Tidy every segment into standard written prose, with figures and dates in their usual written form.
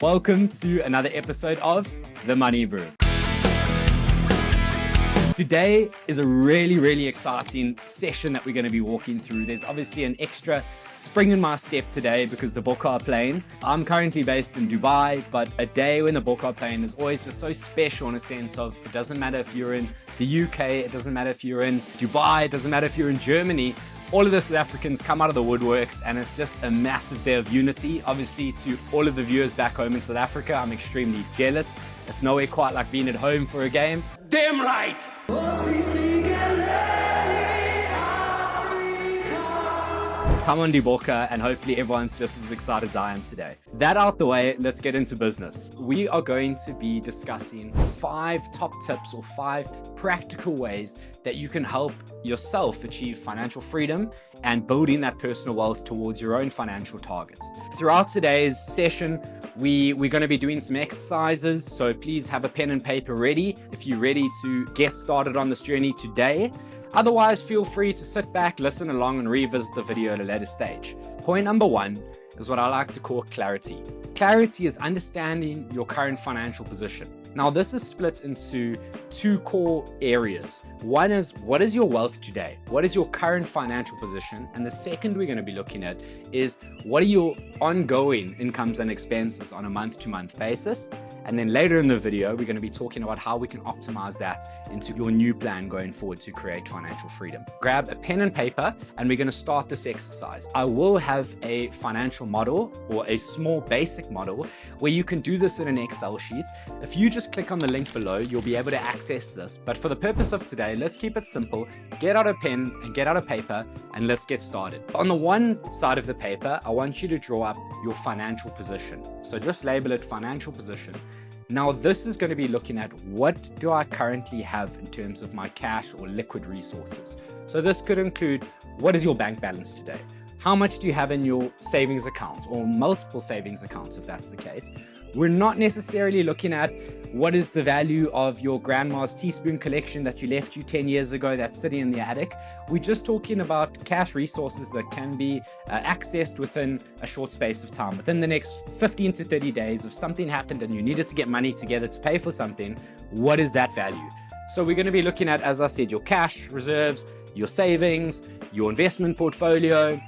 Welcome to another episode of the Money Bru. Today is a really exciting session that we're going to be walking through. There's obviously an extra spring in my step today because the book are playing. I'm currently based in Dubai, but a day when the book are playing is always just so special in a sense of it doesn't matter if you're in the UK, it doesn't matter if you're in Dubai, it doesn't matter if you're in Germany. All of the South Africans come out of the woodworks and it's just a massive day of unity. Obviously, to all of the viewers back home in South Africa, I'm extremely jealous. It's nowhere quite like being at home for a game. Damn right! Come on, Diboka, and hopefully everyone's just as excited as I am today. That out the way, let's get into business. We are going to be discussing 5 top tips or 5 practical ways that you can help yourself achieve financial freedom and building that personal wealth towards your own financial targets. Throughout today's session, we're going to be doing some exercises, so please have a pen and paper ready if you're ready to get started on this journey today. Otherwise, feel free to sit back, listen along, and revisit the video at a later stage. Point number 1 is what I like to call clarity. Clarity is understanding your current financial position. Now, this is split into 2 core areas. One is, what is your wealth today? What is your current financial position? And the second we're going to be looking at is, what are your ongoing incomes and expenses on a month-to-month basis? And then later in the video, we're going to be talking about how we can optimize that into your new plan going forward to create financial freedom. Grab a pen and paper, and we're going to start this exercise. I will have a financial model or a small basic model where you can do this in an Excel sheet. If you just click on the link below, you'll be able to access this. But for the purpose of today, let's keep it simple. Get out a pen and get out a paper, and let's get started. On the one side of the paper, I want you to draw up your financial position. So just label it financial position. Now, this is going to be looking at what do I currently have in terms of my cash or liquid resources. So this could include, what is your bank balance today? How much do you have in your savings account or multiple savings accounts if that's the case? We're not necessarily looking at what is the value of your grandma's teaspoon collection that you left you 10 years ago that's sitting in the attic. We're just talking about cash resources that can be accessed within a short space of time. Within the next 15 to 30 days, if something happened and you needed to get money together to pay for something, what is that value? So we're going to be looking at, as I said, your cash reserves, your savings, your investment portfolio,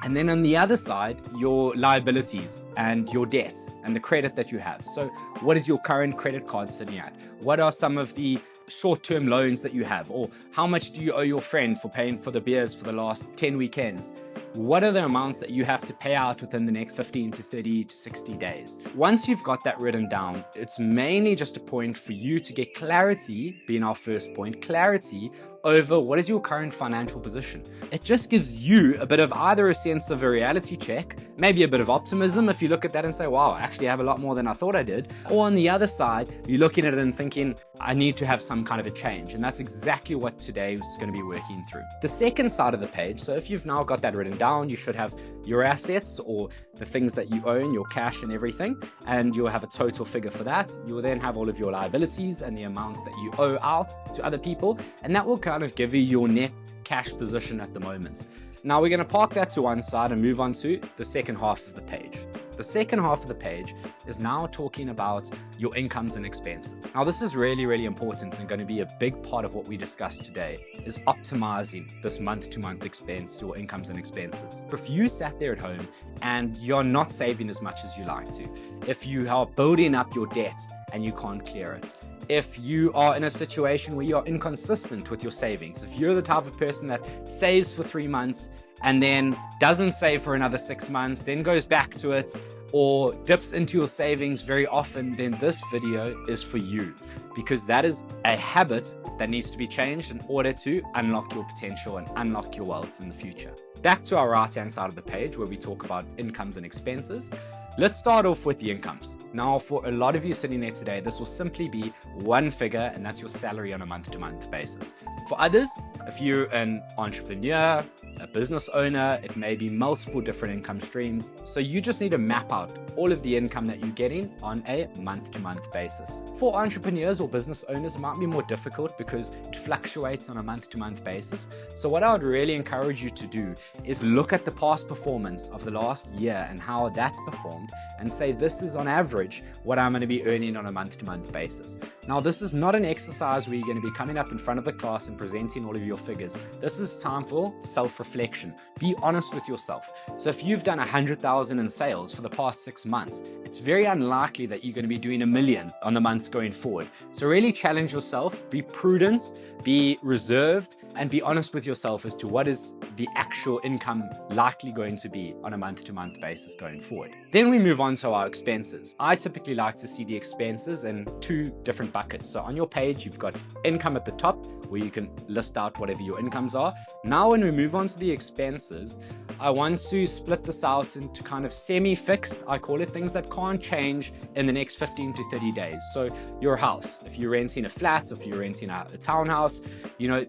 and then on the other side, your liabilities and your debt and the credit that you have. So what is your current credit card sitting at? What are some of the short-term loans that you have? Or how much do you owe your friend for paying for the beers for the last 10 weekends? What are the amounts that you have to pay out within the next 15 to 30 to 60 days? Once you've got that written down, it's mainly just a point for you to get clarity, being our first point, clarity over what is your current financial position. It just gives you a bit of either a sense of a reality check, maybe a bit of optimism if you look at that and say, wow, I actually have a lot more than I thought I did. Or on the other side, you're looking at it and thinking, I need to have some kind of a change. And that's exactly what today is going to be working through. The second side of the page, so if you've now got that written down, you should have your assets or the things that you own, your cash and everything, and you'll have a total figure for that. You will then have all of your liabilities and the amounts that you owe out to other people, and that will kind of give you your net cash position at the moment. Now we're going to park that to one side and move on to the second half of the page. The second half of the page is now talking about your incomes and expenses. Now this is really important and going to be a big part of what we discussed today, is optimizing this month-to-month expense, your incomes and expenses. If you sat there at home and you're not saving as much as you like to, if you are building up your debt and you can't clear it, if you are in a situation where you're inconsistent with your savings, if you're the type of person that saves for 3 months and then doesn't save for another 6 months, then goes back to it, or dips into your savings very often, then this video is for you, because that is a habit that needs to be changed in order to unlock your potential and unlock your wealth in the future. Back to our right-hand side of the page where we talk about incomes and expenses. Let's start off with the incomes. Now, for a lot of you sitting there today, this will simply be one figure, and that's your salary on a month-to-month basis. For others, if you're an entrepreneur, a business owner, it may be multiple different income streams. So you just need to map out all of the income that you're getting on a month-to-month basis. For entrepreneurs or business owners, it might be more difficult because it fluctuates on a month-to-month basis. So what I would really encourage you to do is look at the past performance of the last year and how that's performed and say, this is on average what I'm going to be earning on a month-to-month basis. Now, this is not an exercise where you're going to be coming up in front of the class and presenting all of your figures. This is time for self-reflection. Be honest with yourself. So if you've done 100,000 in sales for the past 6 months, it's very unlikely that you're going to be doing 1 million on the months going forward. So really challenge yourself, be prudent, be reserved, and be honest with yourself as to what is the actual income likely going to be on a month-to-month basis going forward. Then we move on to our expenses. I typically like to see the expenses in 2 different buckets. So on your page, you've got income at the top, where you can list out whatever your incomes are. Now, when we move on to the expenses, I want to split this out into kind of semi-fixed, I call it, things that can't change in the next 15 to 30 days. So your house, if you're renting a flat, if you're renting a townhouse,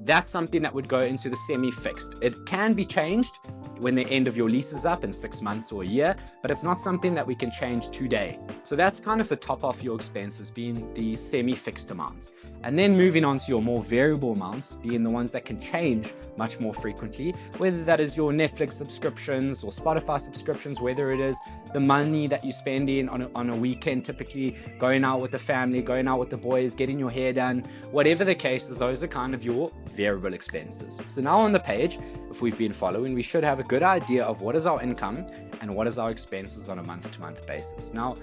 that's something that would go into the semi-fixed. It can be changed when the end of your lease is up in 6 months or a year, but it's not something that we can change today. So that's kind of the top of your expenses, being the semi-fixed amounts. And then moving on to your more variable amounts, being the ones that can change much more frequently, whether that is your Netflix subscriptions or Spotify subscriptions, whether it is the money that you're spending on a weekend, typically going out with the family, going out with the boys, getting your hair done, whatever the case is, those are kind of your variable expenses. So now on the page, if we've been following, we should have a good idea of what is our income and what is our expenses on a month-to-month basis. Now,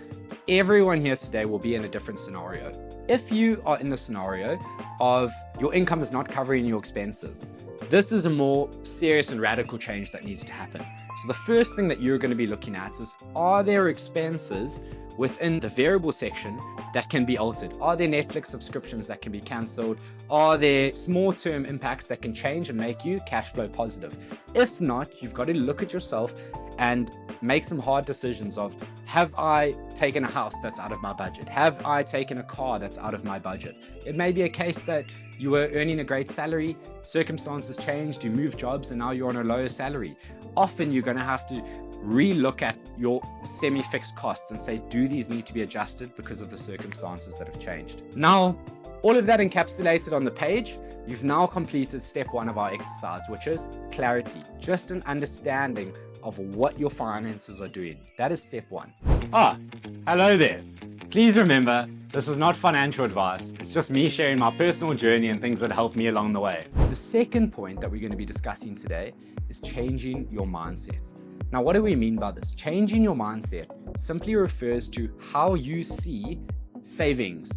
everyone here today will be in a different scenario. If you are in the scenario of your income is not covering your expenses, this is a more serious and radical change that needs to happen. So the first thing that you're going to be looking at is, are there expenses within the variable section that can be altered? Are there Netflix subscriptions that can be cancelled? Are there small-term impacts that can change and make you cash flow positive? If not, you've got to look at yourself and make some hard decisions of, have I taken a house that's out of my budget? Have I taken a car that's out of my budget? It may be a case that you were earning a great salary, circumstances changed, you moved jobs, and now you're on a lower salary. Often you're going to have to re-look at your semi-fixed costs and say, do these need to be adjusted because of the circumstances that have changed? Now, all of that encapsulated on the page, you've now completed step 1 of our exercise, which is clarity, just an understanding of what your finances are doing. That is step 1. Hello there. Please remember, this is not financial advice. It's just me sharing my personal journey and things that helped me along the way. The second point that we're going to be discussing today is changing your mindset. Now, what do we mean by this? Changing your mindset simply refers to how you see savings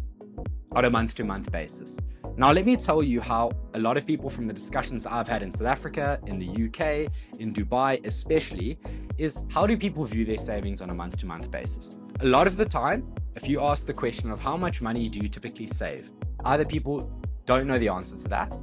on a month-to-month basis. Now, let me tell you how a lot of people from the discussions I've had in South Africa, in the UK, in Dubai especially, is how do people view their savings on a month-to-month basis? A lot of the time, if you ask the question of how much money do you typically save, either people don't know the answer to that.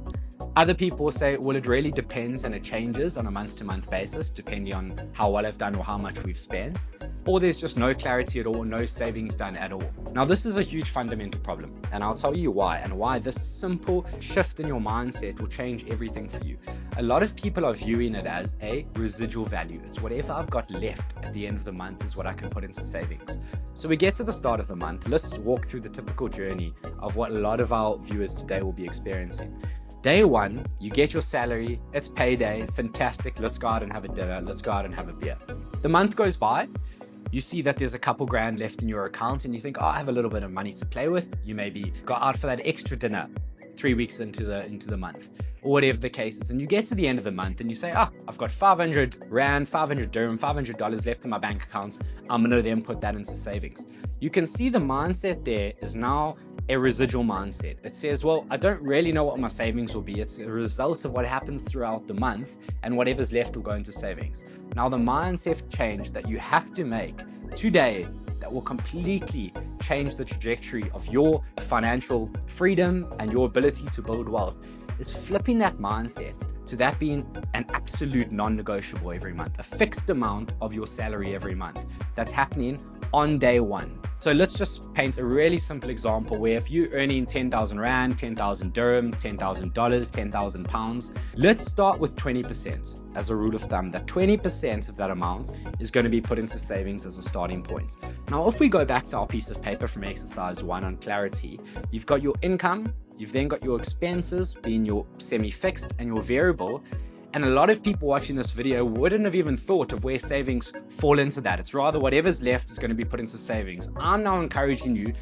Other people say, well, it really depends and it changes on a month-to-month basis depending on how well I've done or how much we've spent. Or there's just no clarity at all, no savings done at all. Now, this is a huge fundamental problem, and I'll tell you why, and why this simple shift in your mindset will change everything for you. A lot of people are viewing it as a residual value. It's whatever I've got left at the end of the month is what I can put into savings. So we get to the start of the month. Let's walk through the typical journey of what a lot of our viewers today will be experiencing. Day 1, you get your salary, it's payday, fantastic, let's go out and have a dinner, let's go out and have a beer. The month goes by, you see that there's a couple grand left in your account and you think, I have a little bit of money to play with. You maybe got out for that extra dinner 3 weeks into the month, or whatever the case is. And you get to the end of the month and you say, I've got 500 Rand, 500 dirham, $500 left in my bank account. I'm going to then put that into savings. You can see the mindset there is now a residual mindset. It says, well, I don't really know what my savings will be. It's a result of what happens throughout the month, and whatever's left will go into savings. Now, the mindset change that you have to make today that will completely change the trajectory of your financial freedom and your ability to build wealth is flipping that mindset to that being an absolute non-negotiable every month, a fixed amount of your salary every month. That's happening on day 1. So let's just paint a really simple example where if you're earning 10,000 Rand, 10,000 dirham, $10,000, 10,000 pounds, let's start with 20% as a rule of thumb, that 20% of that amount is going to be put into savings as a starting point. Now, if we go back to our piece of paper from exercise 1 on clarity, you've got your income, you've then got your expenses being your semi-fixed and your variable. And a lot of people watching this video wouldn't have even thought of where savings fall into that. It's rather whatever's left is going to be put into savings. I'm now encouraging you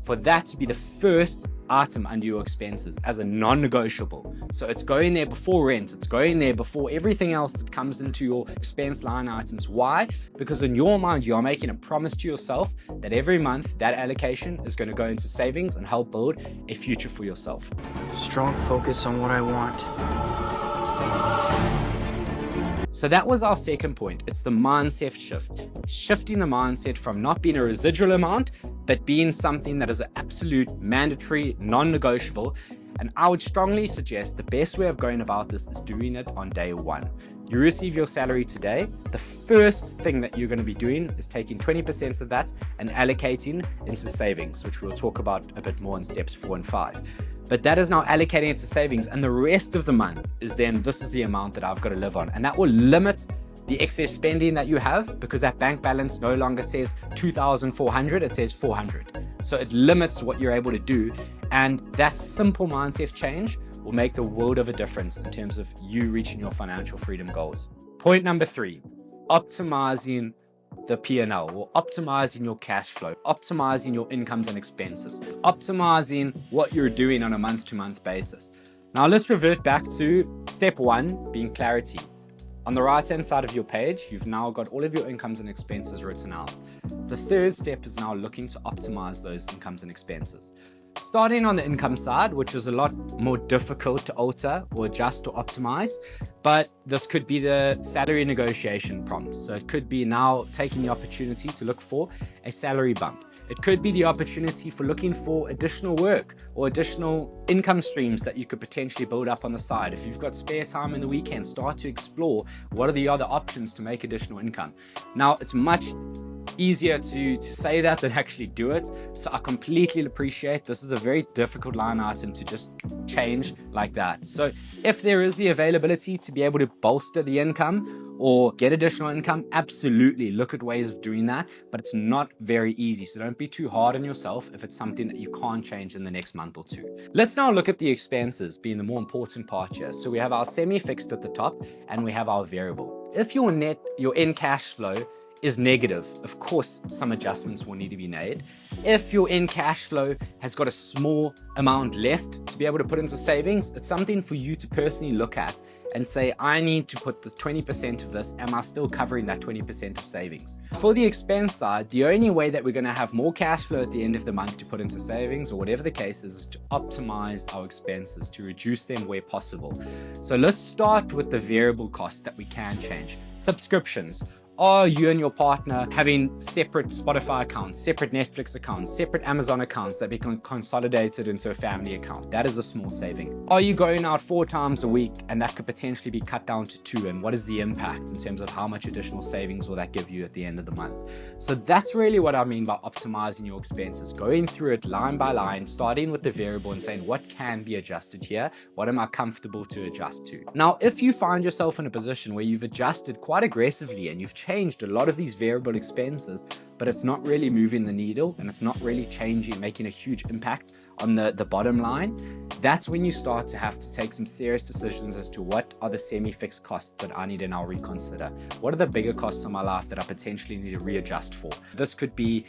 for that to be the first item under your expenses as a non-negotiable. So it's going there before rent. It's going there before everything else that comes into your expense line items. Why? Because in your mind, you are making a promise to yourself that every month that allocation is going to go into savings and help build a future for yourself. Strong focus on what I want. So that was our second point. It's the mindset shift. Shifting the mindset from not being a residual amount, but being something that is an absolute, mandatory, non-negotiable. And I would strongly suggest the best way of going about this is doing it on day 1. You receive your salary today. The first thing that you're going to be doing is taking 20% of that and allocating into savings, which we'll talk about a bit more in steps 4 and 5. But that is now allocating into savings, and the rest of the month is then, this is the amount that I've got to live on. And that will limit the excess spending that you have, because that bank balance no longer says 2,400, it says 400. So it limits what you're able to do. And that simple mindset change will make the world of a difference in terms of you reaching your financial freedom goals. Point number 3, optimizing the P&L, or optimizing your cash flow, optimizing your incomes and expenses, optimizing what you're doing on a month-to-month basis. Now let's revert back to step 1, being clarity. On the right-hand side of your page, you've now got all of your incomes and expenses written out. The third step is now looking to optimize those incomes and expenses. Starting on the income side, which is a lot more difficult to alter or adjust or optimize, but this could be the salary negotiation prompt. So it could be now taking the opportunity to look for a salary bump. It could be the opportunity for looking for additional work or additional income streams that you could potentially build up on the side. If you've got spare time in the weekend, start to explore what are the other options to make additional income. Now, it's much easier to say that than actually do it. So I completely appreciate this is a very difficult line item to just change like that. So if there is the availability to be able to bolster the income or get additional income, absolutely look at ways of doing that, but it's not very easy. So don't be too hard on yourself if it's something that you can't change in the next month or 2. Let's now look at the expenses being the more important part here. So we have our semi-fixed at the top and we have our variable. If your end cash flow is negative, of course some adjustments will need to be made. If your end cash flow has got a small amount left to be able to put into savings, it's something for you to personally look at and say, I need to put the 20% of this, am I still covering that 20% of savings? For the expense side, the only way that we're going to have more cash flow at the end of the month to put into savings, or whatever the case is to optimize our expenses, to reduce them where possible. So let's start with the variable costs that we can change. Subscriptions. Are you and your partner having separate Spotify accounts, separate Netflix accounts, separate Amazon accounts that become consolidated into a family account? That is a small saving. Are you going out 4 times a week and that could potentially be cut down to 2? And what is the impact in terms of how much additional savings will that give you at the end of the month? So that's really what I mean by optimizing your expenses, going through it line by line, starting with the variable and saying what can be adjusted here? What am I comfortable to adjust to? Now, if you find yourself in a position where you've adjusted quite aggressively and you've changed a lot of these variable expenses, but it's not really moving the needle and it's not really changing, making a huge impact on the bottom line, that's when you start to have to take some serious decisions as to what are the semi-fixed costs that I need to now reconsider. What are the bigger costs in my life that I potentially need to readjust for? This could be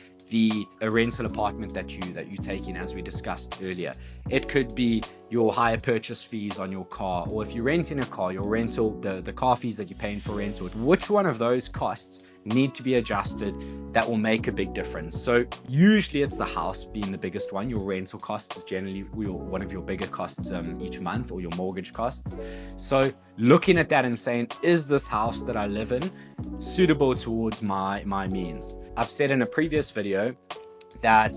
a rental apartment that you take in, as we discussed earlier. It could be your higher purchase fees on your car, or if you're renting a car, your rental, the car fees that you're paying for rental. Which one of those costs need to be adjusted that will make a big difference? So usually it's the house being the biggest one. Your rental cost is generally one of your bigger costs each month, or your mortgage costs. So looking at that and saying, is this house that I live in suitable towards my means? I've said in a previous video that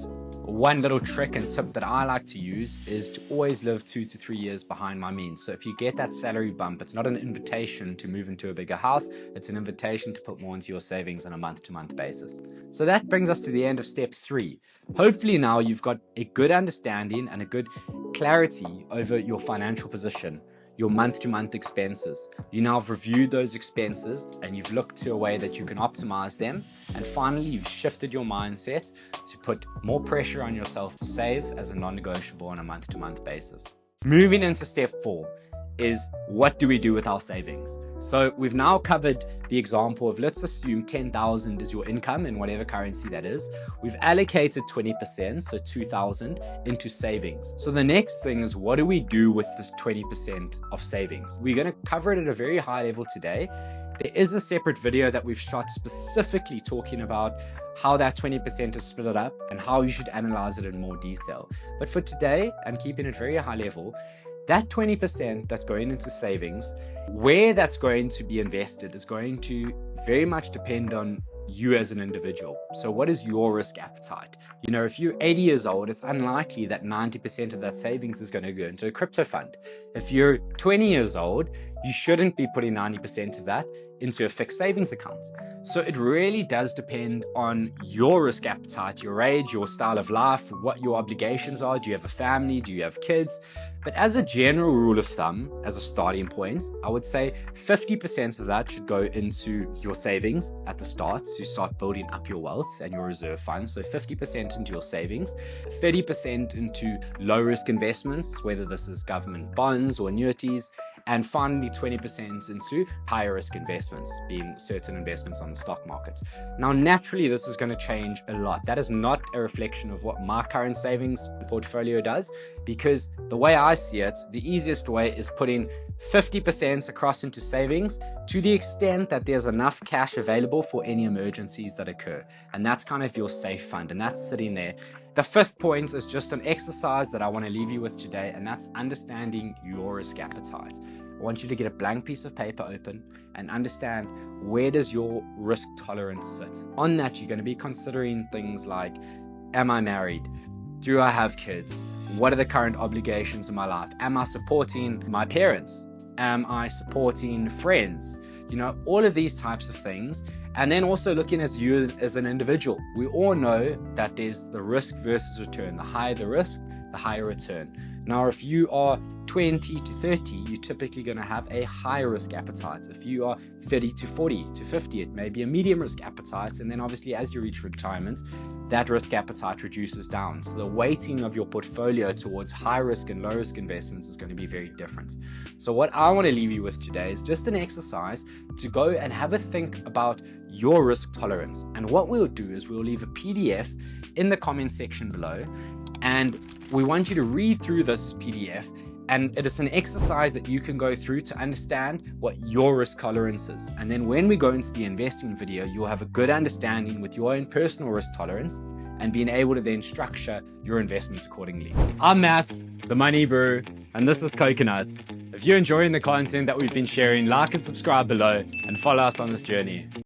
one little trick and tip that I like to use is to always live 2 to 3 years behind my means. So if you get that salary bump, it's not an invitation to move into a bigger house, it's an invitation to put more into your savings on a month-to-month basis. So that brings us to the end of step 3. Hopefully now you've got a good understanding and a good clarity over your financial position, your month-to-month expenses. You now have reviewed those expenses and you've looked to a way that you can optimize them. And finally, you've shifted your mindset to put more pressure on yourself to save as a non-negotiable on a month-to-month basis. Moving into step 4 is, what do we do with our savings? So we've now covered the example of, let's assume 10,000 is your income in whatever currency that is. We've allocated 20%, so 2,000 into savings. So the next thing is, what do we do with this 20% of savings? We're going to cover it at a very high level today. There is a separate video that we've shot specifically talking about how that 20% is split up and how you should analyze it in more detail. But for today, and keeping it very high level, that 20% that's going into savings, where that's going to be invested is going to very much depend on you as an individual. So what is your risk appetite? You know, if you're 80 years old, it's unlikely that 90% of that savings is going to go into a crypto fund. If you're 20 years old, you shouldn't be putting 90% of that into a fixed savings account. So it really does depend on your risk appetite, your age, your style of life, what your obligations are. Do you have a family? Do you have kids? But as a general rule of thumb, as a starting point, I would say 50% of that should go into your savings at the start to start building up your wealth and your reserve fund. So 50% into your savings, 30% into low risk investments, whether this is government bonds or annuities, and finally 20% into higher risk investments, being certain investments on the stock market. Now, naturally, this is going to change a lot. That is not a reflection of what my current savings portfolio does, because the way I see it, the easiest way is putting 50% across into savings to the extent that there's enough cash available for any emergencies that occur. And that's kind of your safe fund, and that's sitting there. The 5th point is just an exercise that I want to leave you with today, and that's understanding your risk appetite. I want you to get a blank piece of paper open and understand, where does your risk tolerance sit? On that, you're going to be considering things like, am I married? Do I have kids? What are the current obligations in my life? Am I supporting my parents? Am I supporting friends? You know, all of these types of things. And then also looking at you as an individual. We all know that there's the risk versus return. The higher the risk, the higher return. Now, if you are 20 to 30, you're typically going to have a high risk appetite. If you are 30 to 40 to 50, it may be a medium risk appetite. And then obviously as you reach retirement, that risk appetite reduces down. So the weighting of your portfolio towards high risk and low risk investments is going to be very different. So what I want to leave you with today is just an exercise to go and have a think about your risk tolerance. And what we'll do is we'll leave a PDF in the comment section below, and we want you to read through this PDF, and it is an exercise that you can go through to understand what your risk tolerance is. And then when we go into the investing video, you'll have a good understanding with your own personal risk tolerance and being able to then structure your investments accordingly. I'm Matt, the Money Bru, and this is Coconut. If you're enjoying the content that we've been sharing, like and subscribe below and follow us on this journey.